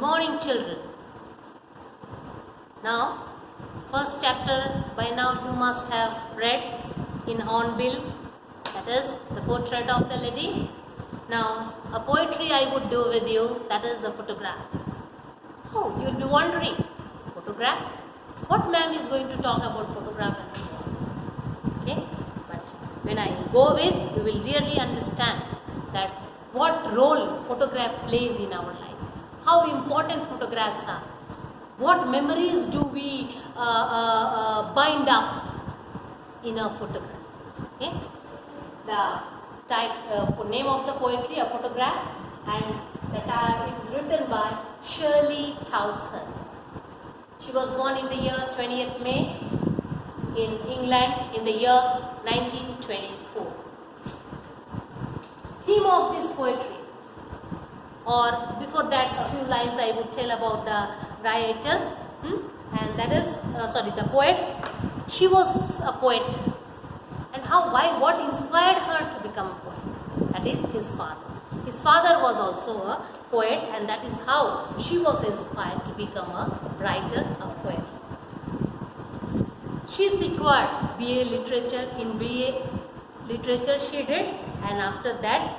morning, children. Now, first chapter by now you must have read in Hornbill, that is the portrait of the lady. Now, a poetry I would do with you, that is the photograph. Oh, you'll be wondering, photograph? What ma'am is going to talk about photograph and so on? Okay, but when I go with, you will really understand that what role photograph plays in our life, how important photographs are, what memories do we bind up in a photograph. Okay, the name of the poetry, a photograph, and it is written by Shirley Towson. She was born in the year 20th May in England in the year 1924. Theme of this poetry, or before that a few lines I would tell about the writer, and that is, the poet. She was a poet, and what inspired her to become a poet? That is his father. His father was also a poet, and that is how she was inspired to become a writer, a poet. She secured BA Literature. In BA Literature she did, and after that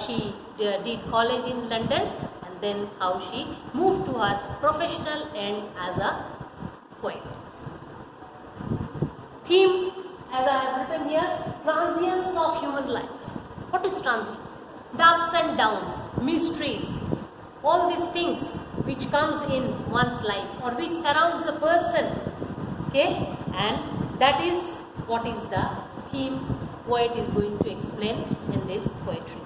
she did college in London, and then how she moved to her professional end as a poet. Theme, as I have written here, transience of human life. What is transience? The ups and downs, mysteries, all these things which comes in one's life or which surrounds the person. Okay, and that is what is the theme poet is going to explain in this poetry.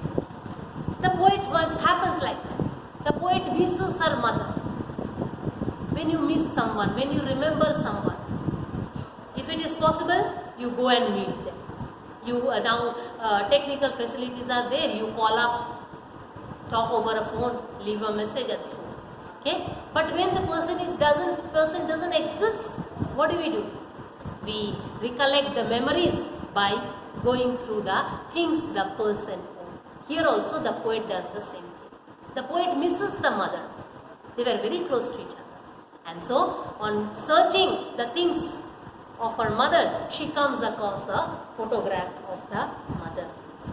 The poet once happens like that. The poet misses her mother. When you miss someone, when you remember someone, if it is possible, you go and meet them. Now technical facilities are there. You call up, talk over a phone, leave a message and so on. Okay, but when the person doesn't exist, what do? We recollect the memories by going through the things the person owned. Here also the poet does the same thing. The poet misses the mother. They were very close to each other, and so on searching the things of her mother, she comes across a photograph of the mother,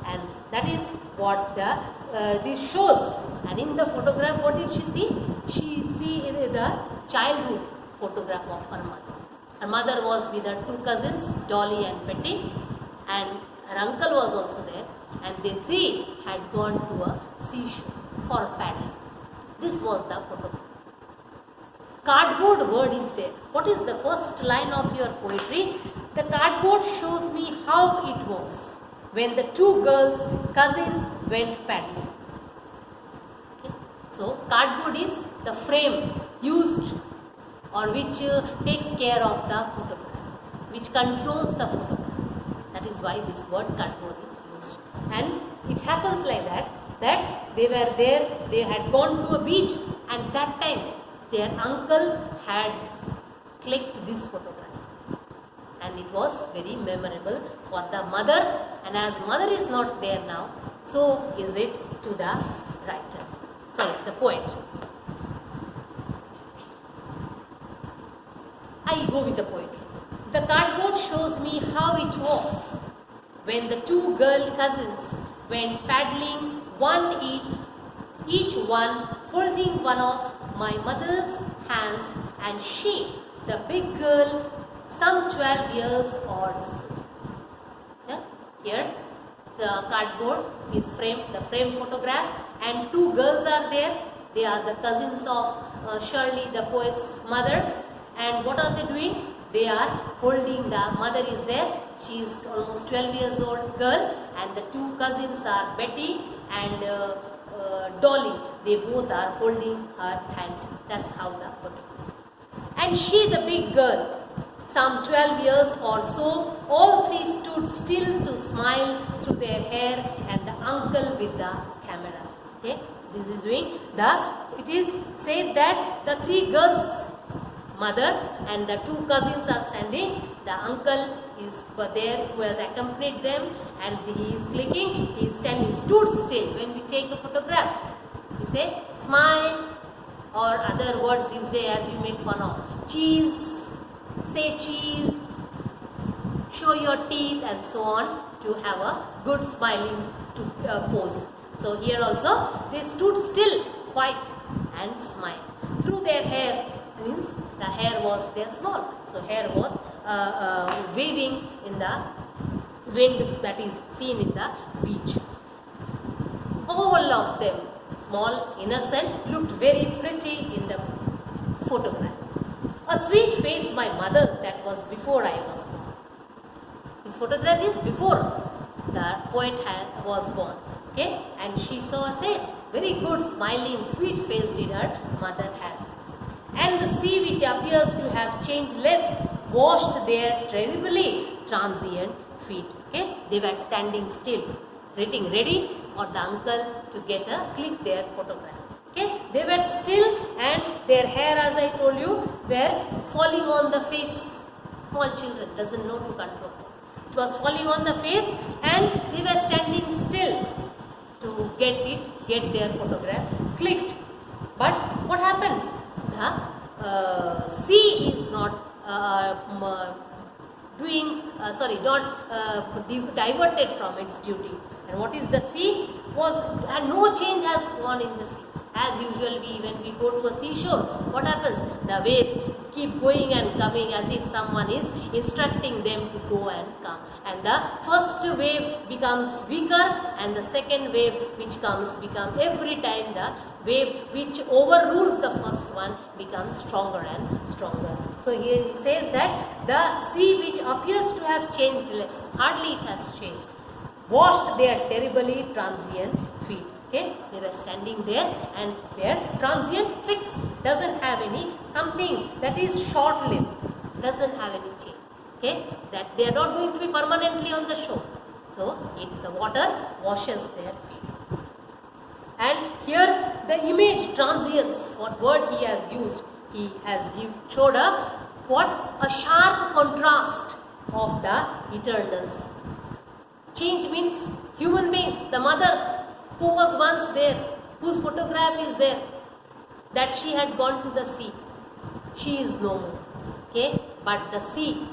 and that is what this shows. And in the photograph, what did she see? She see the childhood photograph of her mother. Her mother was with her two cousins, Dolly and Betty, and her uncle was also there, and they three had gone to a seashore for paddling. This was the photograph. Cardboard word is there. What is the first line of your poetry? The cardboard shows me how it was when the two girls' cousin went paddling. Okay. So cardboard is the frame used or which takes care of the photograph, which controls the photograph. That is why this word cardboard is used. And it happens like that they were there, they had gone to a beach, and that time their uncle had clicked this photograph, and it was very memorable for the mother, and as mother is not there now, so is it to the the poet. I go with the poetry. The cardboard shows me how it was when the two girl cousins went paddling, each one holding one of my mother's hands, and she, the big girl, some 12 years or so. Yeah? Here the cardboard is the frame photograph, and two girls are there. They are the cousins of Shirley, the poet's mother. And what are they doing? They are holding, the mother is there. She is almost 12 years old girl, and the two cousins are Betty and Dolly. They both are holding her hands. That's how the photograph. And she, the big girl, some 12 years or so, all three stood still to smile through their hair, and the uncle with the camera. Okay, this is doing it is said that the three girls' mother and the two cousins are standing. The uncle is there who has accompanied them, and he is clicking. He is standing, stood still. When we take a photograph, we say smile, or other words these days as you make fun of. Cheese, say cheese, show your teeth and so on to have a good smiling pose. So here also they stood still, quiet and smiled. Through their hair, means the hair was there small. So hair was waving in the wind that is seen in the beach. All of them, small, innocent, looked very pretty in the photograph. A sweet face my mother's, that was before I was born. This photograph is before the poet was born. Okay, and she saw, said, very good, smiling, sweet face did her mother has. And the sea, which appears to have changed less, washed their terribly transient feet. Okay, they were standing still, getting ready for the uncle to click their photograph. Okay, they were still and their hair, as I told you, were falling on the face. Small children doesn't know to control. It was falling on the face and they were standing still to get their photograph clicked. But what happens? The sea is not diverted from its duty. And what is the sea? And no change has gone in the sea. As usual, when we go to a seashore, what happens? The waves keep going and coming as if someone is instructing them to go and come. And the first wave becomes weaker and the second wave which comes every time the wave which overrules the first one becomes stronger and stronger. So here he says that the sea, which appears to have changed less, hardly it has changed, washed their terribly transient feet. Okay, they were standing there and their transient fixed, doesn't have any, something that is short-lived, doesn't have any change. Okay, that they are not going to be permanently on the shore. So the water washes their feet. And here the image transience, what word he has used, he has showed a sharp contrast of the eternals. Change means human beings, the mother who was once there, whose photograph is there, that she had gone to the sea. She is no more. Okay, but the sea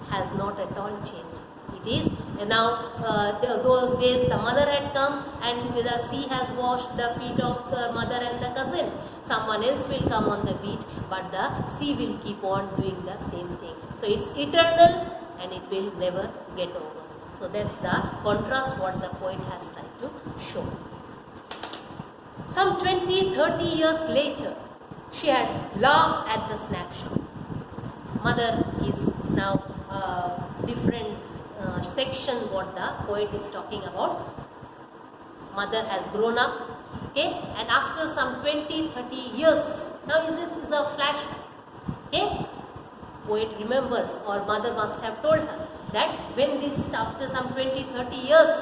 has not at all changed. It is now those days the mother had come and the sea has washed the feet of the mother and the cousin. Someone else will come on the beach, but the sea will keep on doing the same thing. So it's eternal and it will never get over. So that's the contrast what the poet has tried to show. Some 20-30 years later, she had laughed at the snapshot. Mother is now different section what the poet is talking about. Mother has grown up, okay, and after some 20-30 years, now this is a flashback. Okay, poet remembers, or mother must have told her that when after some 20-30 years,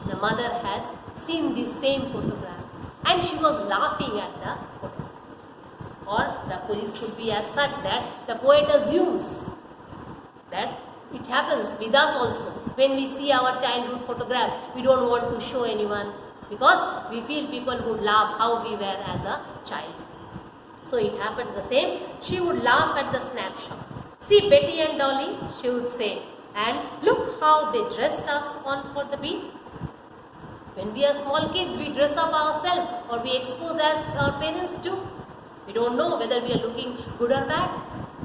the mother has seen the same photograph and she was laughing at the photograph. Or the police could be as such that the poet assumes that it happens with us also. When we see our childhood photograph, we don't want to show anyone because we feel people would laugh how we were as a child. So it happened the same. She would laugh at the snapshot. See Betty and Dolly, she would say, and look how they dressed us on for the beach. When we are small kids, we dress up ourselves or we expose as our parents do. We don't know whether we are looking good or bad.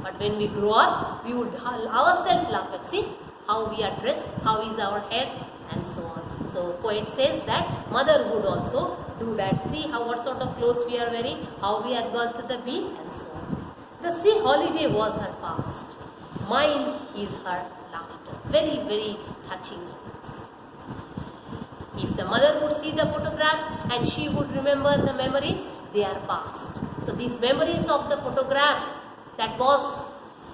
But when we grow up, we would ourselves laugh at, see how we are dressed, how is our hair, and so on. So poet says that mother would also do that. See what sort of clothes we are wearing, how we had gone to the beach, and so on. The sea holiday was her past. Mine is her laughter. Very, very touching. If the mother would see the photographs and she would remember the memories, they are past. So these memories of the photograph, that was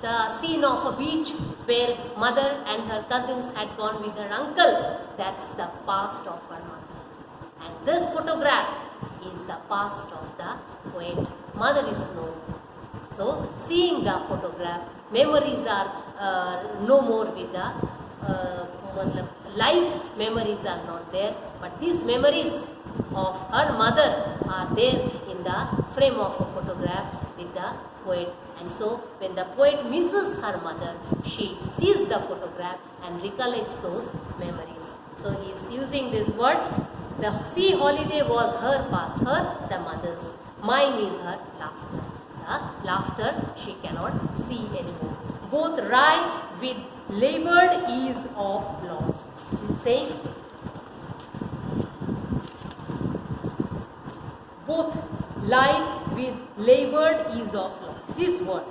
the scene of a beach where mother and her cousins had gone with her uncle, that's the past of her mother. And this photograph is the past of the poet. Mother is no more. So seeing the photograph, memories are no more with the life memories are not there, but these memories of her mother are there in the frame of a photograph with the poet. And so when the poet misses her mother, she sees the photograph and recollects those memories. So he is using this word. The sea holiday was her past, her the mother's. Mine is her laughter. The laughter she cannot see anymore. Both rye with labored ease of loss. He is saying both lie with labored ease of loss. This word,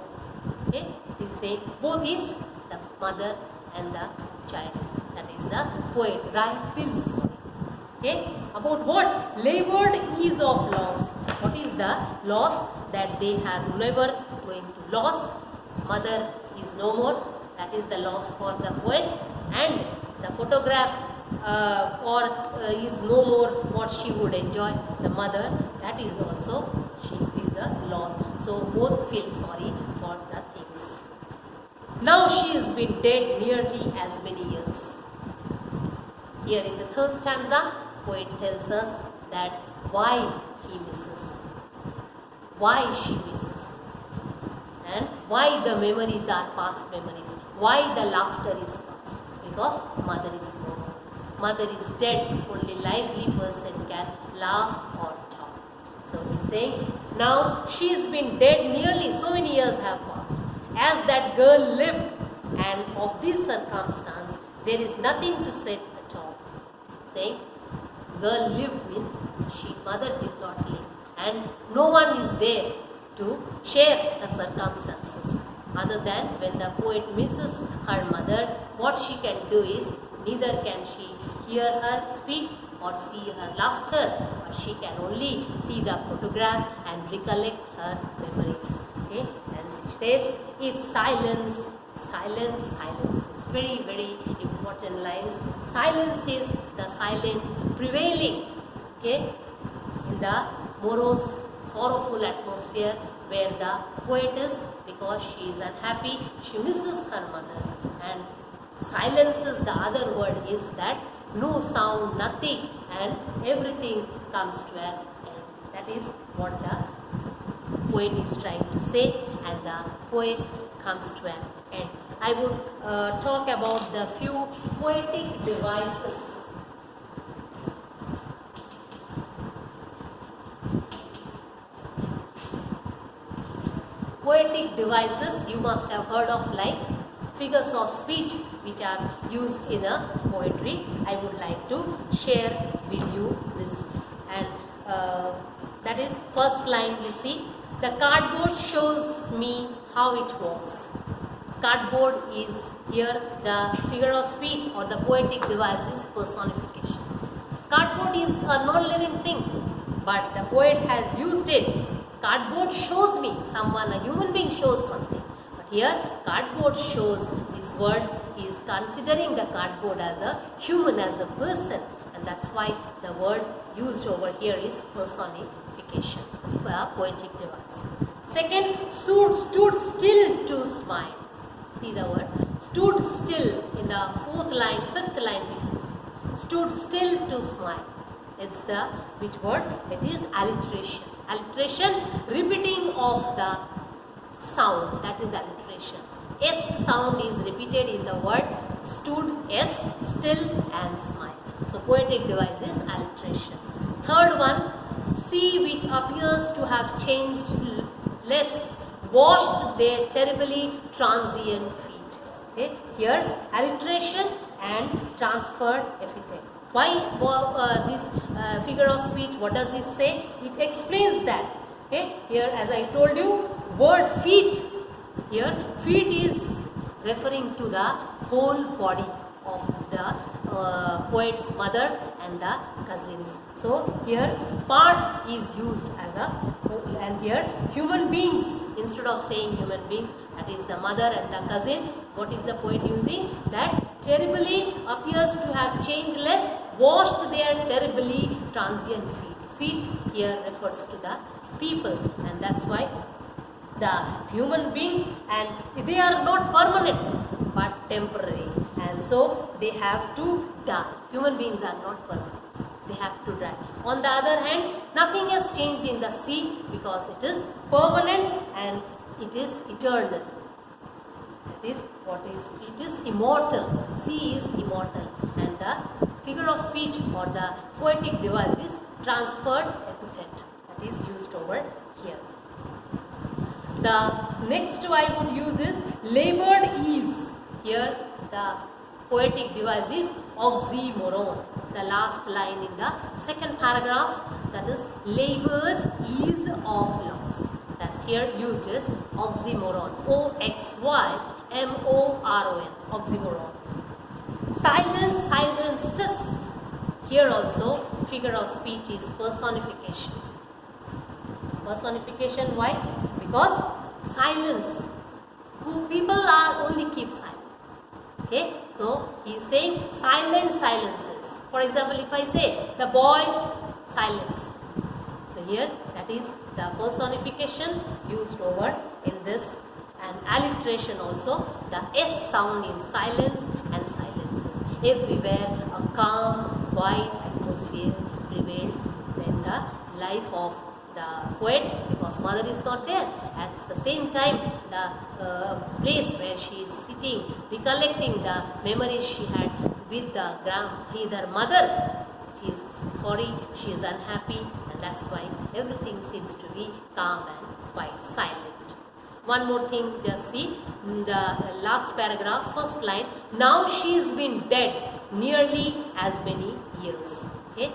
okay, he is saying both is the mother and the child. That is the poet. Rye feels sorry. Okay, about what? Labored ease of loss. What is the loss? That they are never going to lose. Mother is no more. That is the loss for the poet. And the photograph is no more what she would enjoy. The mother, that is also, she is a loss. So both feel sorry for the things. Now she has been dead nearly as many years. Here in the third stanza, poet tells us that why he misses, why she misses, and why the memories are past memories, why the laughter is past, because mother is no more. Mother is dead, only lively person can laugh or talk. So he is saying, now she has been dead nearly so many years have passed. As that girl lived, and of this circumstance, there is nothing to say at all. Saying, girl lived means mother did not live, and no one is there to share the circumstances. Other than when the poet misses her mother, what she can do is, neither can she hear her speak or see her laughter, but she can only see the photograph and recollect her memories. Okay, and she says, it's silence, silence, silence. It's very, very important lines. Silence is the silent prevailing, okay, in the morose, sorrowful atmosphere where the poet is, because she is unhappy, she misses her mother, and silences, the other word is that no sound, nothing, and everything comes to an end. That is what the poet is trying to say, and the poet comes to an end. I would talk about the few poetic devices. Poetic devices you must have heard of, like figures of speech which are used in a poetry. I would like to share with you this, and that is first line. You see, the cardboard shows me how it works. Cardboard is here the figure of speech or the poetic device is personification. Cardboard is a non-living thing, but the poet has used it. Cardboard shows me, someone, a human being shows something. But here, cardboard shows, this word is considering the cardboard as a human, as a person. And that's why the word used over here is personification, a poetic device. Second, stood still to smile. See the word, stood still in the fourth line, fifth line. Stood still to smile. It's the, which word? It is alliteration. Alliteration, repeating of the sound, that is alliteration. S sound is repeated in the word stood, S, still and smile. So poetic device is alliteration. Third one, sea which appears to have changed less, washed their terribly transient feet. Okay, here alliteration and transferred epithet. Why this figure of speech? What does it say? It explains that. Okay, here as I told you, word feet. Here feet is referring to the whole body of the poet's mother and the cousins. So here part is used as a whole, and here human beings, instead of saying human beings, that is the mother and the cousin. What is the poet using? That terribly appears to have changed less, washed their terribly transient feet. Feet here refers to the people, and that's why the human beings, and they are not permanent but temporary, and so they have to die. Human beings are not permanent, they have to dry. On the other hand, nothing has changed in the sea because it is permanent and it is eternal. That is what is, it is immortal. Sea is immortal, and the figure of speech or the poetic device is transferred epithet that is used over here. The next I would use is labored ease. Here the poetic device is oxymoron. The last line in the second paragraph, that is labored ease of loss. That's here used as oxymoron. O-X-Y-M-O-R-O-N. Oxymoron. Silence, silences. Here also figure of speech is personification. Personification, why? Because silence. People are only keep silent. Okay, so he is saying silent silences. For example, if I say the boys silence, so here that is the personification used over in this, and alliteration also, the S sound in silence and silences. Everywhere a calm, quiet atmosphere prevailed in the life of the poet because mother is not there. At the same time, the place where she is sitting, recollecting the memories she had with her mother, she is sorry, she is unhappy, and that's why everything seems to be calm and quite silent. One more thing, just see in the last paragraph, first line. Now she has been dead nearly as many years. Okay,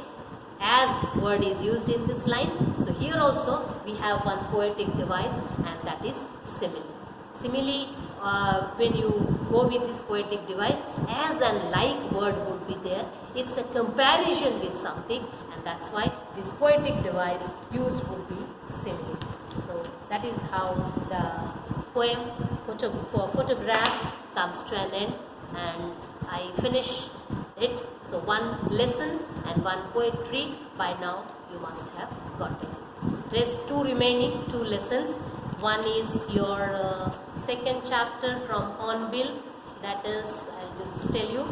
as word is used in this line. So here also we have one poetic device, and that is simile. Simile, when you go with this poetic device, as and like word would be there. It's a comparison with something, and that's why this poetic device used would be simile. So that is how the poem for photograph comes to an end, and I finish it. So one lesson and one poetry by now you must have gotten. There's two lessons. One is your second chapter from Hornbill. That is, I'll just tell you,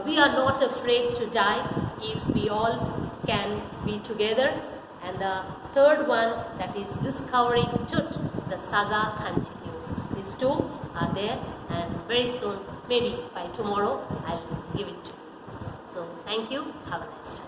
we are not afraid to die if we all can be together. And the third one, that is Discovering Tut, the saga continues. These two are there, and very soon, maybe by tomorrow, I'll give it to you. So thank you. Have a nice time.